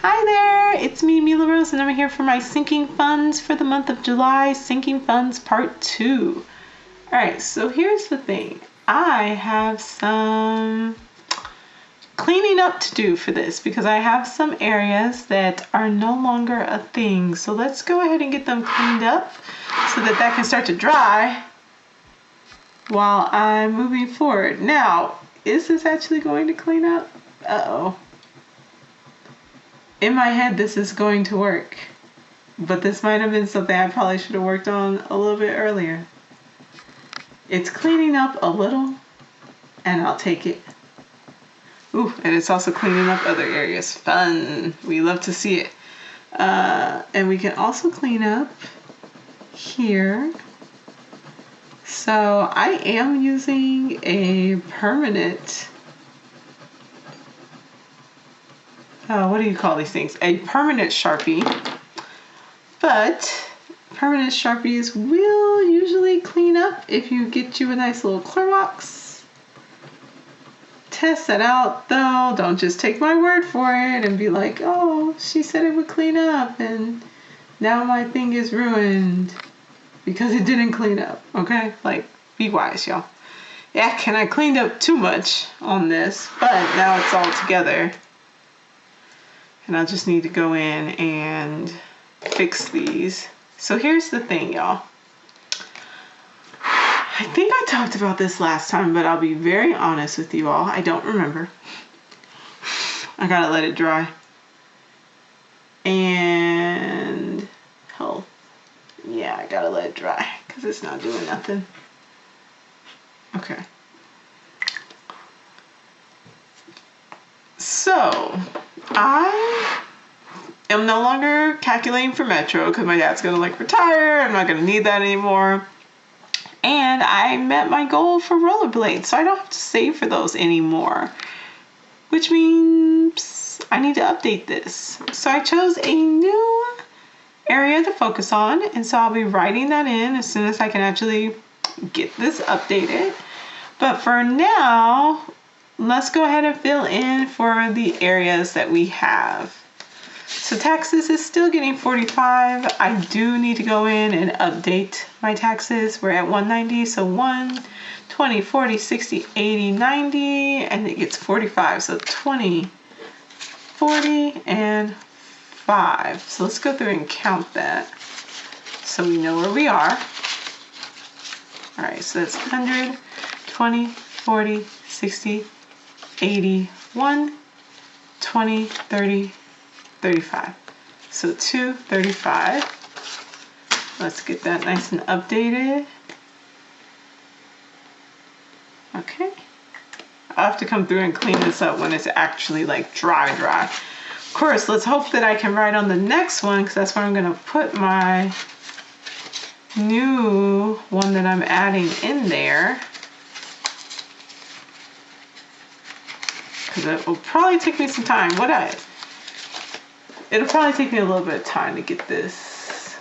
Hi there, it's me, Mila Rose, and I'm here for my sinking funds for the month of July, sinking funds part 2. Alright, so here's the thing. I have some cleaning up to do for this because I have some areas that are no longer a thing. So let's go ahead and get them cleaned up so that can start to dry while I'm moving forward. Now, is this actually going to clean up? Uh-oh. In my head, this is going to work, but this might have been something I probably should have worked on a little bit earlier. It's cleaning up a little, and I'll take it. Ooh, and it's also cleaning up other areas. Fun. We love to see it. And we can also clean up here. So I am using a permanent, what do you call these things? A permanent Sharpie. But permanent Sharpies will usually clean up if you get you a nice little Clorox. Test that out though. Don't just take my word for it and be like, oh, she said it would clean up and now my thing is ruined because it didn't clean up. Okay? Like, be wise, y'all. Yeah, and I cleaned up too much on this, but now it's all together. And I just need to go in and fix these. So here's the thing, y'all. I think I talked about this last time, but I'll be very honest with you all. I don't remember. I gotta let it dry. And, hell, yeah, I gotta let it dry because it's not doing nothing. Okay. So, I am no longer calculating for Metro because my dad's gonna retire. I'm not gonna need that anymore. And I met my goal for rollerblades, so I don't have to save for those anymore, which means I need to update this. So I chose a new area to focus on, and so I'll be writing that in as soon as I can actually get this updated. But for now, let's go ahead and fill in for the areas that we have. So taxes is still getting 45. I do need to go in and update my taxes. We're at 190, so 1, 20, 40, 60, 80, 90, and it gets 45. So 20, 40, and 5. So let's go through and count that so we know where we are. All right, so that's 100, 20, 40, 60, 80, 1, 20, 30, 35. So 235. Let's get that nice and updated. Okay. I'll have to come through and clean this up when it's actually like dry. Of course, let's hope that I can write on the next one because that's where I'm going to put my new one that I'm adding in there. Because it will probably take me some time. It'll probably take me a little bit of time to get this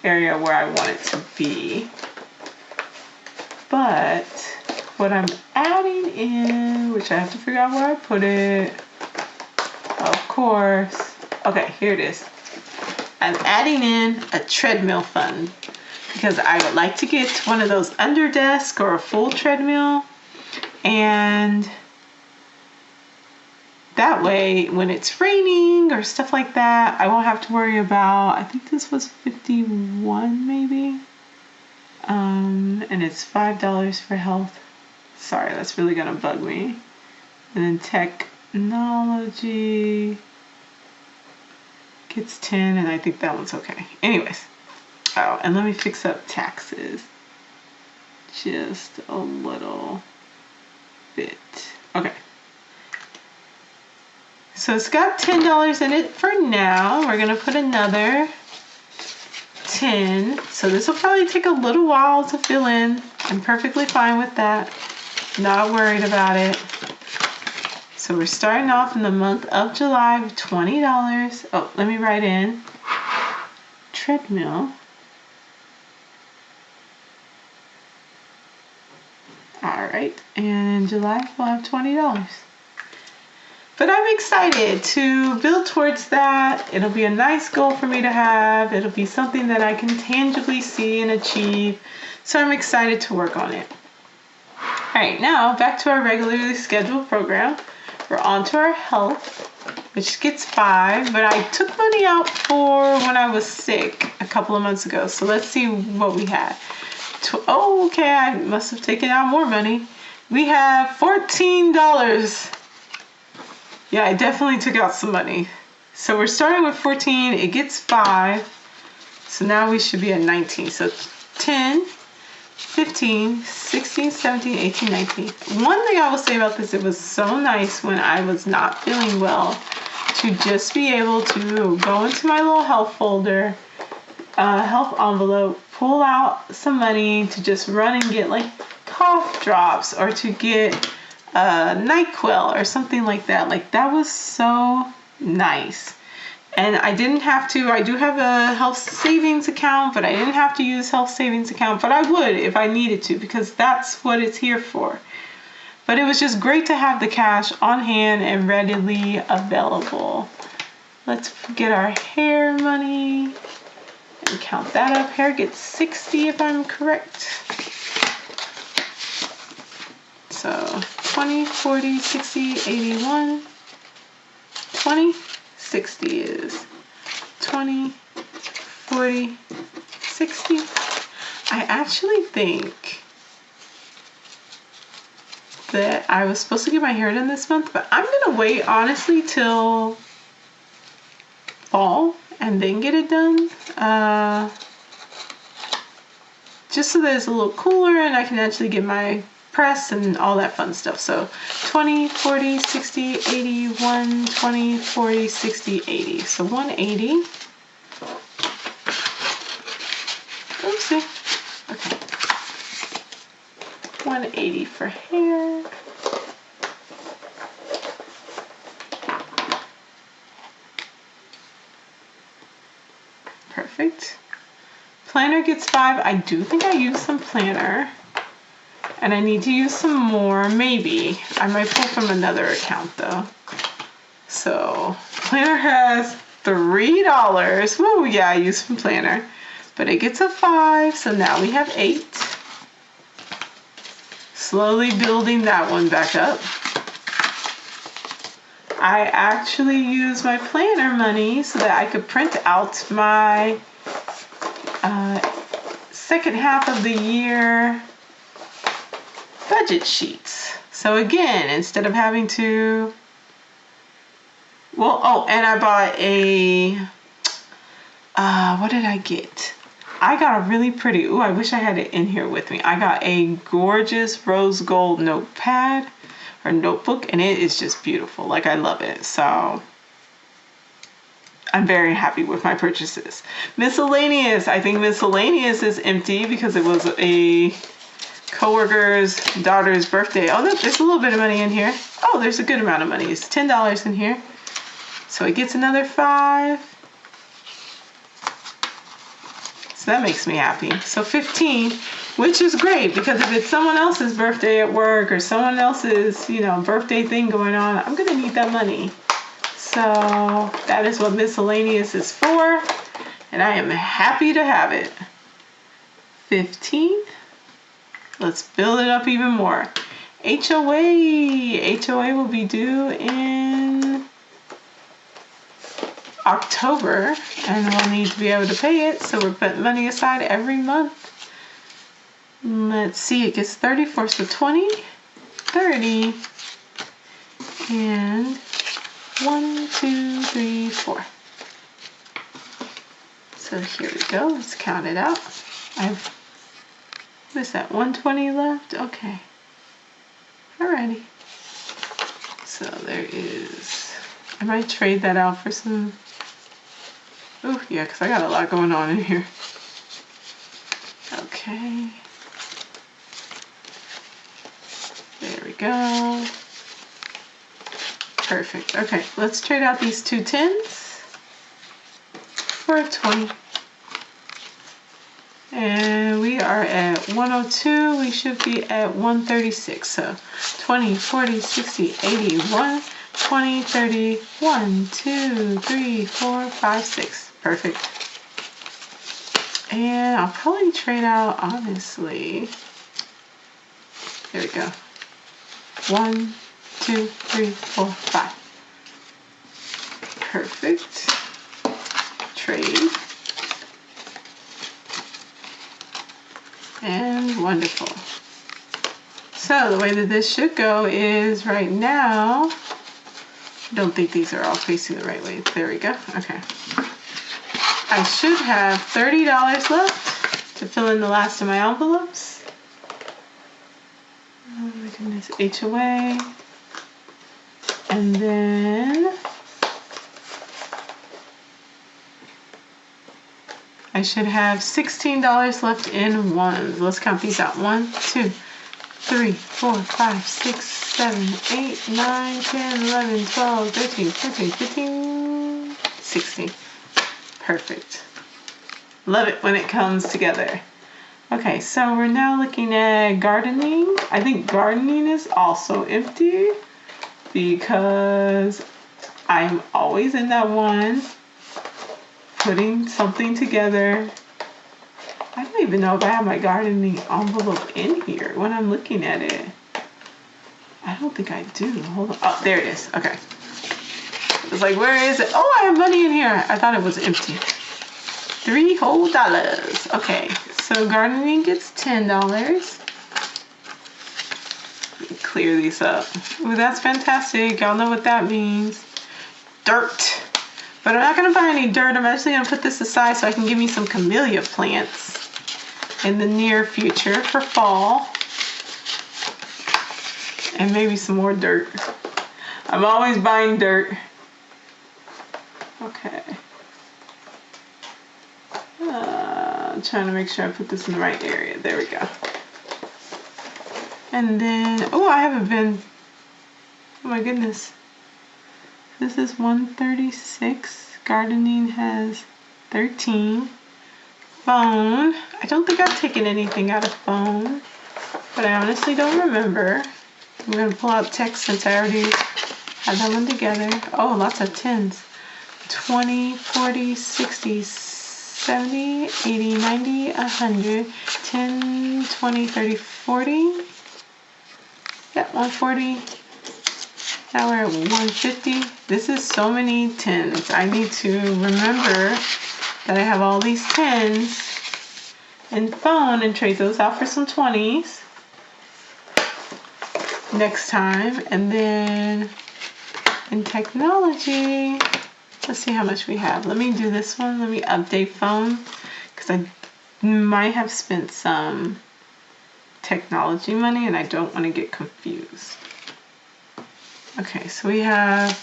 area where I want it to be. But what I'm adding in, which I have to figure out where I put it, of course. Okay, here it is. I'm adding in a treadmill fund because I would like to get one of those under desk or a full treadmill, and that way, when it's raining or stuff like that, I won't have to worry about, I think this was 51 maybe. And it's $5 for health. Sorry, that's really gonna bug me. And then technology gets 10, and I think that one's okay. Anyways, oh, and let me fix up taxes. Just a little bit. Okay. So it's got $10 in it for now. We're gonna put another 10. So this will probably take a little while to fill in. I'm perfectly fine with that. Not worried about it. So we're starting off in the month of July with $20. Oh, let me write in treadmill. All right, and in July we'll have $20. But I'm excited to build towards that. It'll be a nice goal for me to have. It'll be something that I can tangibly see and achieve. So I'm excited to work on it. All right, now back to our regularly scheduled program. We're on to our health, which gets 5, but I took money out for when I was sick a couple of months ago. So let's see what we had. Oh, okay, I must have taken out more money. We have $14. Yeah, I definitely took out some money. So we're starting with 14, it gets 5. So now we should be at 19. So 10, 15, 16, 17, 18, 19. One thing I will say about this, it was so nice when I was not feeling well to just be able to go into my little health folder, health envelope, pull out some money to just run and get like cough drops or to get NyQuil or something like that. Like that was so nice. And I didn't have to, I do have a health savings account, but I didn't have to use health savings account, but I would if I needed to, because that's what it's here for. But it was just great to have the cash on hand and readily available. Let's get our hair money and count that up. Hair gets 60 if I'm correct. So 20, 40, 60, 81, 20, 60 is 20, 40, 60. I actually think that I was supposed to get my hair done this month, but I'm gonna wait honestly till fall and then get it done. Just so that it's a little cooler and I can actually get my press and all that fun stuff. So 20, 40, 60, 80, 1, 20, 40, 60, 80. So 180. Oopsie. Okay. 180 for hair. Perfect. Planner gets 5. I do think I used some planner. And I need to use some more, maybe. I might pull from another account though. So planner has $3. Woo, yeah, I used some planner. But it gets a 5, so now we have 8. Slowly building that one back up. I actually used my planner money so that I could print out my second half of the year budget sheets. So again, instead of having to, well, oh, and I bought a, what did I get? I got a really pretty, ooh, I wish I had it in here with me. I got a gorgeous rose gold notepad or notebook, and it is just beautiful. Like, I love it. So I'm very happy with my purchases. Miscellaneous. I think miscellaneous is empty because it was a coworker's daughter's birthday. Oh, there's a little bit of money in here. Oh, there's a good amount of money. It's $10 in here. So it gets another 5. So that makes me happy. So 15, which is great because if it's someone else's birthday at work or someone else's, birthday thing going on, I'm gonna need that money. So that is what miscellaneous is for, and I am happy to have it. 15. Let's build it up even more. HOA. HOA will be due in October, and we'll need to be able to pay it, so we're putting money aside every month. Let's see, it gets 34, so 20, 30, and 1, 2, 3, 4. So here we go, let's count it out. What is that, 120 left? Okay. Alrighty. So there is, I might trade that out for some, oh yeah, because I got a lot going on in here. Okay. There we go. Perfect. Okay, let's trade out these 2 10s for a 20. And we are at 102. We should be at 136. So 20, 40, 60, 80, 1, 20, 30, 1, 2, 3, 4, 5, 6. Perfect. And I'll probably trade out, honestly. There we go. 1, 2, 3, 4, 5. Perfect. Trade. And wonderful. So the way that this should go is right now, I don't think these are all facing the right way. There we go. Okay. I should have $30 left to fill in the last of my envelopes. Oh my goodness, HOA. And then I should have $16 left in ones. Let's count these out. 1, 2, 3, 4, 5, 6, 7, 8, 9, 10, 11, 12, 13, 14, 15, 16. Perfect. Love it when it comes together. Okay, so we're now looking at gardening. I think gardening is also empty because I'm always in that one putting something together. I don't even know if I have my gardening envelope in here when I'm looking at it. I don't think I do. Hold on. Oh, there it is. Okay. It's like, where is it? Oh, I have money in here. I thought it was empty. $3 whole. Okay, so gardening gets $10. Clear these up. Ooh, that's fantastic. Y'all know what that means. Dirt. But I'm not going to buy any dirt. I'm actually going to put this aside so I can give me some camellia plants in the near future for fall. And maybe some more dirt. I'm always buying dirt. Okay. I'm trying to make sure I put this in the right area. There we go. And then, oh, I haven't been, oh my goodness. This is 136. Gardening has 13. Phone. I don't think I've taken anything out of phone, but I honestly don't remember. I'm going to pull out text since I already had that one together. Oh, lots of 10s. 20, 40, 60, 70, 80, 90, 100, 10, 20, 30, 40. Yeah, 140. Now we're at 150. This is so many 10s. I need to remember that I have all these 10s in phone and trade those out for some 20s next time. And then in technology, let's see how much we have. Let me do this one. Let me update phone because I might have spent some technology money and I don't want to get confused. Okay, so we have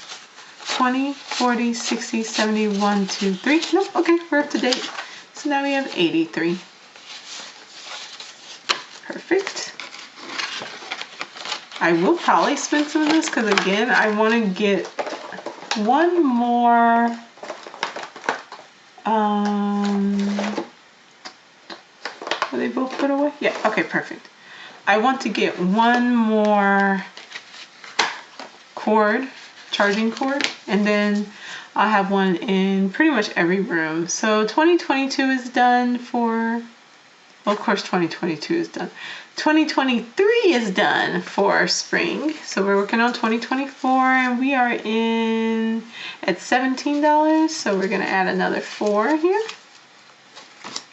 20, 40, 60, 70, 1, 2, 3. Nope, okay, we're up to date. So now we have 83. Perfect. I will probably spend some of this because again, I want to get one more are they both put away? Yeah, okay, perfect. I want to get one more cord, charging cord, and then I'll have one in pretty much every room. So 2022 is done for, well, of course 2022 is done. 2023 is done for spring. So we're working on 2024 and we are in at $17. So we're gonna add another 4 here.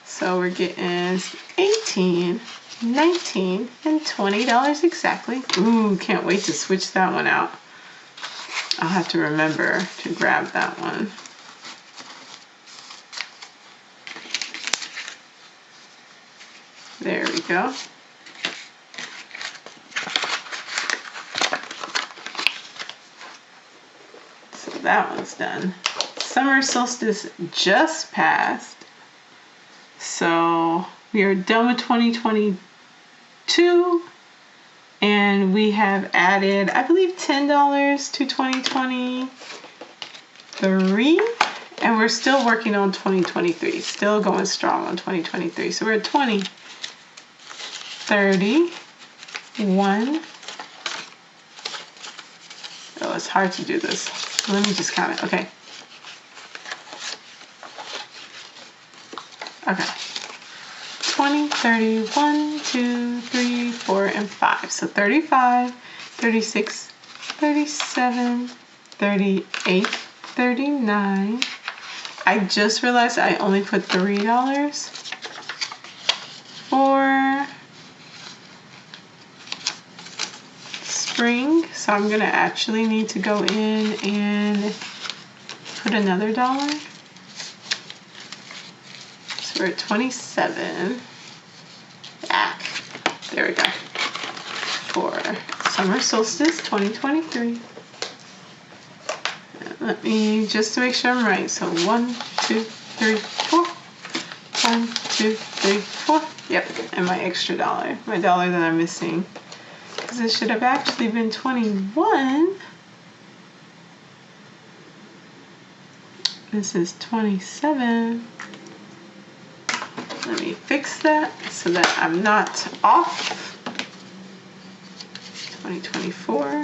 So we're getting 18, 19, and $20 exactly. Ooh, can't wait to switch that one out. I'll have to remember to grab that one. There we go. So that one's done. Summer solstice just passed. So we are done with 2022 and we have added, I believe, $10 to 2023 and we're still working on 2023, still going strong on 2023. So we're at 20, 30, 1, oh, it's hard to do this. So let me just count it. Okay. Okay. 20, 30, 1, 2, 3, 4, and 5. So 35, 36, 37, 38, 39. I just realized I only put $3 for spring. So I'm gonna actually need to go in and put another $1. So we're at 27. Back. There we go. For summer solstice 2023. Let me, just to make sure I'm right. So 1, 2, 3, 4. 1, 2, 3, 4. Yep. And my extra $1. My $1 that I'm missing. Because it should have actually been 21. This is 27. Let me fix that so that I'm not off. 2024.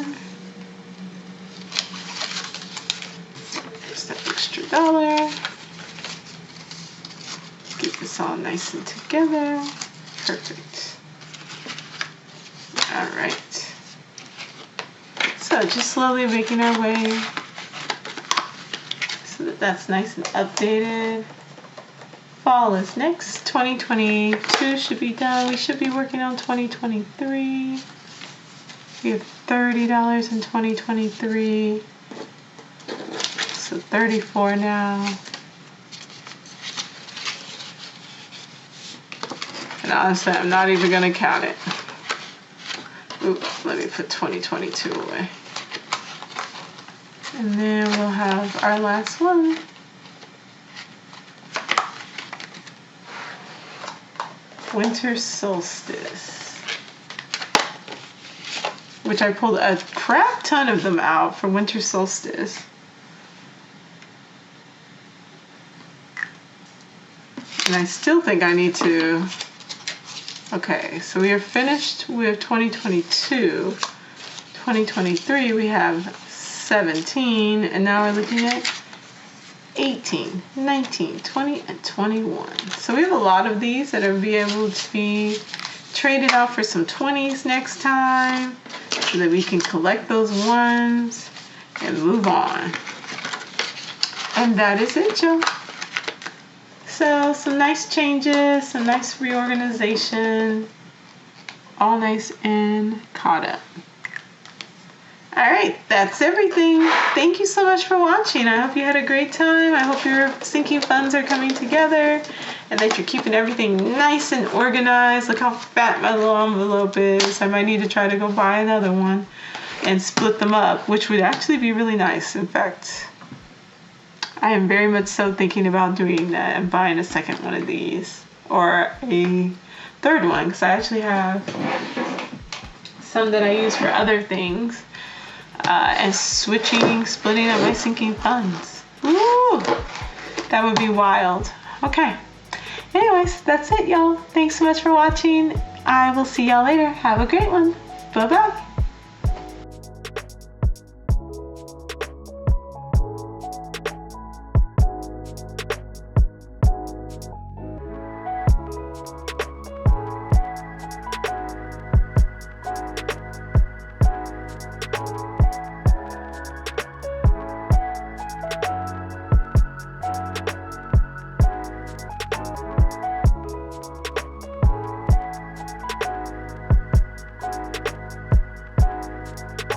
Just that extra $1. Get this all nice and together. Perfect. All right. So just slowly making our way so that that's nice and updated. Fall is next. 2022 should be done. We should be working on 2023. We have $30 in 2023. So 34 now. And honestly, I'm not even gonna count it. Oops, let me put 2022 away. And then we'll have our last one. Winter solstice, which I pulled a crap ton of them out for winter solstice. And I still think I need to, okay, so we are finished with 2022. 2023 we have 17, and now we're looking at 18, 19, 20, and 21. So we have a lot of these that are be able to be traded out for some 20s next time so that we can collect those ones and move on. And that is it, y'all. So some nice changes, some nice reorganization, all nice and caught up. All right, that's everything. Thank you so much for watching. I hope you had a great time. I hope your sinking funds are coming together and that you're keeping everything nice and organized. Look how fat my little envelope is. I might need to try to go buy another one and split them up, which would actually be really nice. In fact, I am very much so thinking about doing that and buying a second one of these or a third one, because I actually have some that I use for other things. And splitting up my sinking funds. Woo! That would be wild. Okay. Anyways, that's it, y'all. Thanks so much for watching. I will see y'all later. Have a great one. Bye-bye.